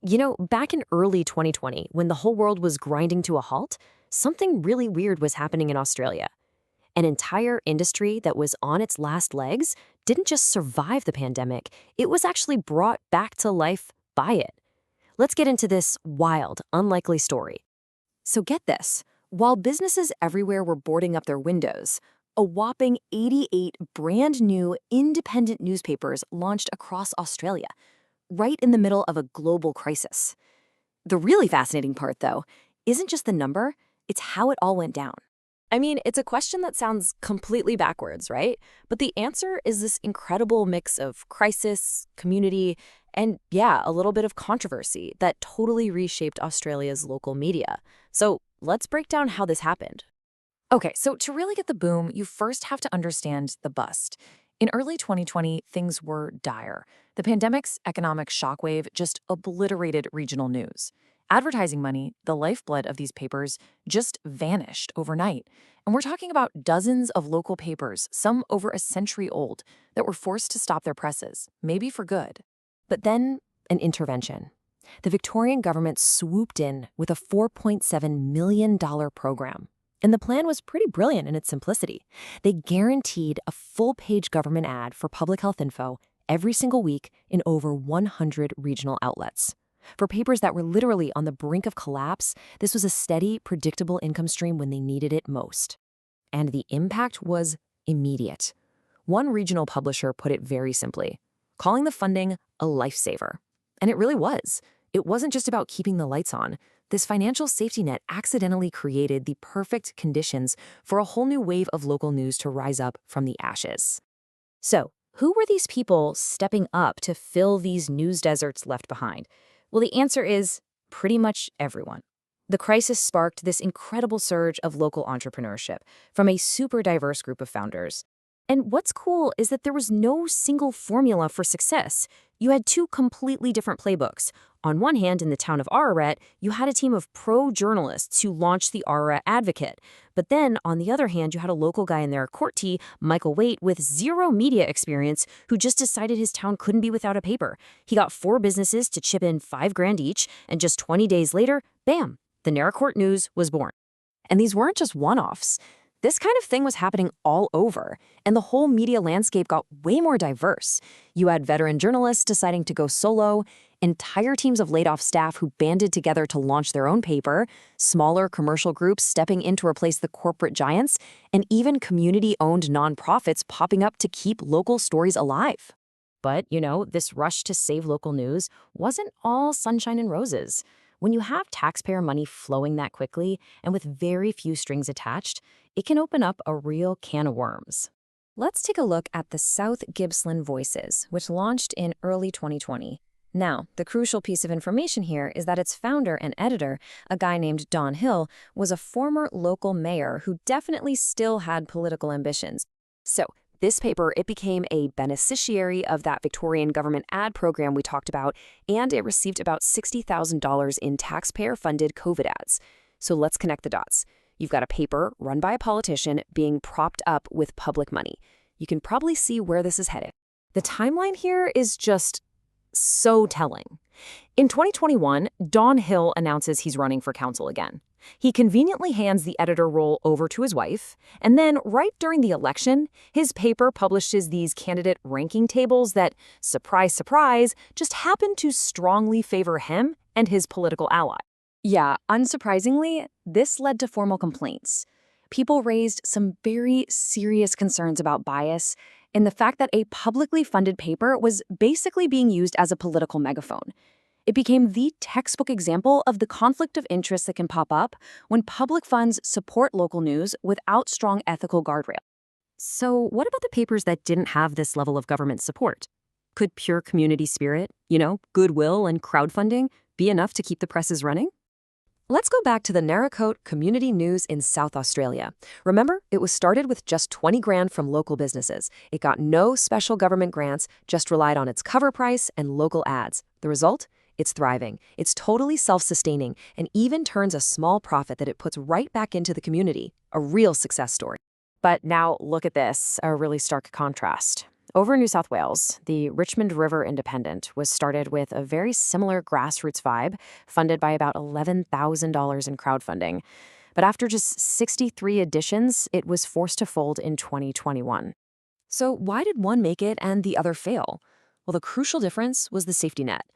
Back in early 2020, when the whole world was grinding to a halt, something really weird was happening in Australia. An entire industry that was on its last legs didn't just survive the pandemic, it was actually brought back to life by it. Let's get into this wild, unlikely story. So get this, while businesses everywhere were boarding up their windows, a whopping 88 brand new independent newspapers launched across Australia, right in the middle of a global crisis. The really fascinating part, though, isn't just the number, it's how it all went down. I mean, it's a question that sounds completely backwards, right? But the answer is this incredible mix of crisis, community, and yeah, a little bit of controversy that totally reshaped Australia's local media. So let's break down how this happened. Okay, so to really get the boom, you first have to understand the bust. In early 2020, things were dire. The pandemic's economic shockwave just obliterated regional news. Advertising money, the lifeblood of these papers, just vanished overnight. And we're talking about dozens of local papers, some over a century old, that were forced to stop their presses, maybe for good. But then, an intervention. The Victorian government swooped in with a $4.7 million program. And the plan was pretty brilliant in its simplicity. They guaranteed a full-page government ad for public health info every single week in over 100 regional outlets. For papers that were literally on the brink of collapse, this was a steady, predictable income stream when they needed it most. And the impact was immediate. One regional publisher put it very simply, calling the funding a lifesaver. And it really was. It wasn't just about keeping the lights on. This financial safety net accidentally created the perfect conditions for a whole new wave of local news to rise up from the ashes. So, who were these people stepping up to fill these news deserts left behind? Well, the answer is pretty much everyone. The crisis sparked this incredible surge of local entrepreneurship from a super diverse group of founders. And what's cool is that there was no single formula for success. You had two completely different playbooks. On one hand, in the town of Ararat, you had a team of pro-journalists who launched the Ararat Advocate. But then, on the other hand, you had a local guy in there, Courtty, Michael Waite, with zero media experience, who just decided his town couldn't be without a paper. He got 4 businesses to chip in $5,000 each, and just 20 days later, bam, the Naracoorte News was born. And these weren't just one-offs. This kind of thing was happening all over, and the whole media landscape got way more diverse. You had veteran journalists deciding to go solo, entire teams of laid-off staff who banded together to launch their own paper, smaller commercial groups stepping in to replace the corporate giants, and even community-owned nonprofits popping up to keep local stories alive. But, this rush to save local news wasn't all sunshine and roses. When you have taxpayer money flowing that quickly and with very few strings attached, it can open up a real can of worms. Let's take a look at the South Gippsland Voices, which launched in early 2020. Now, the crucial piece of information here is that its founder and editor, a guy named Don Hill, was a former local mayor who definitely still had political ambitions. So, this paper, it became a beneficiary of that Victorian government ad program we talked about, and it received about $60,000 in taxpayer-funded COVID ads. So let's connect the dots. You've got a paper run by a politician being propped up with public money. You can probably see where this is headed. The timeline here is just so telling. In 2021, Don Hill announces he's running for council again. He conveniently hands the editor role over to his wife, and then right during the election, his paper publishes these candidate ranking tables that, surprise, surprise, just happen to strongly favor him and his political ally. Yeah, unsurprisingly, this led to formal complaints. People raised some very serious concerns about bias and the fact that a publicly funded paper was basically being used as a political megaphone. It became the textbook example of the conflict of interest that can pop up when public funds support local news without strong ethical guardrails. So what about the papers that didn't have this level of government support? Could pure community spirit, goodwill and crowdfunding be enough to keep the presses running? Let's go back to the Naracoorte Community News in South Australia. Remember, it was started with just 20 grand from local businesses. It got no special government grants, just relied on its cover price and local ads. The result? It's thriving. It's totally self-sustaining and even turns a small profit that it puts right back into the community. A real success story. But now look at this, a really stark contrast. Over in New South Wales, the Richmond River Independent was started with a very similar grassroots vibe, funded by about $11,000 in crowdfunding. But after just 63 editions, it was forced to fold in 2021. So why did one make it and the other fail? Well, the crucial difference was the safety net.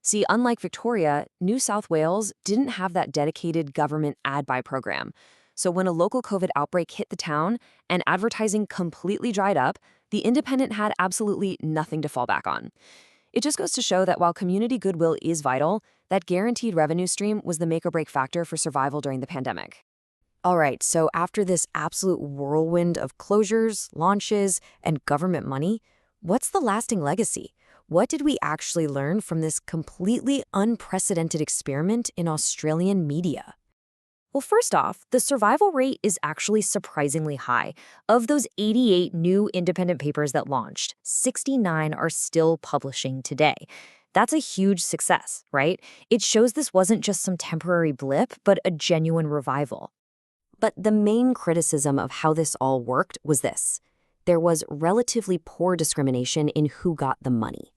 See, unlike Victoria, New South Wales didn't have that dedicated government ad buy program. So when a local COVID outbreak hit the town and advertising completely dried up, the Independent had absolutely nothing to fall back on. It just goes to show that while community goodwill is vital, that guaranteed revenue stream was the make or break factor for survival during the pandemic. All right, so after this absolute whirlwind of closures, launches, and government money, what's the lasting legacy? What did we actually learn from this completely unprecedented experiment in Australian media? Well, first off, the survival rate is actually surprisingly high. Of those 88 new independent papers that launched, 69 are still publishing today. That's a huge success, right? It shows this wasn't just some temporary blip, but a genuine revival. But the main criticism of how this all worked was this. There was relatively poor discrimination in who got the money.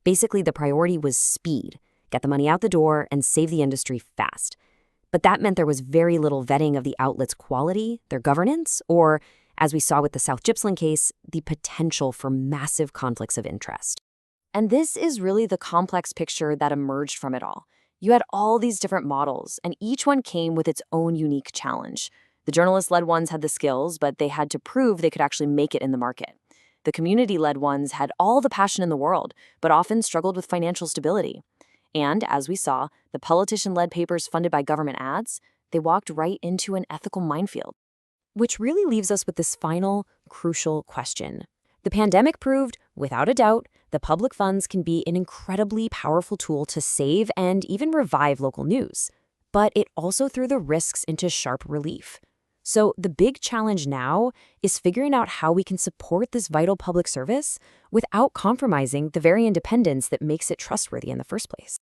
Basically, the priority was speed, get the money out the door and save the industry fast. But that meant there was very little vetting of the outlet's quality, their governance, or, as we saw with the South Gippsland case, the potential for massive conflicts of interest. And this is really the complex picture that emerged from it all. You had all these different models, and each one came with its own unique challenge. The journalist-led ones had the skills, but they had to prove they could actually make it in the market. The community-led ones had all the passion in the world, but often struggled with financial stability. And, as we saw, the politician-led papers funded by government ads, they walked right into an ethical minefield. Which really leaves us with this final, crucial question. The pandemic proved, without a doubt, the public funds can be an incredibly powerful tool to save and even revive local news. But it also threw the risks into sharp relief. So the big challenge now is figuring out how we can support this vital public service without compromising the very independence that makes it trustworthy in the first place.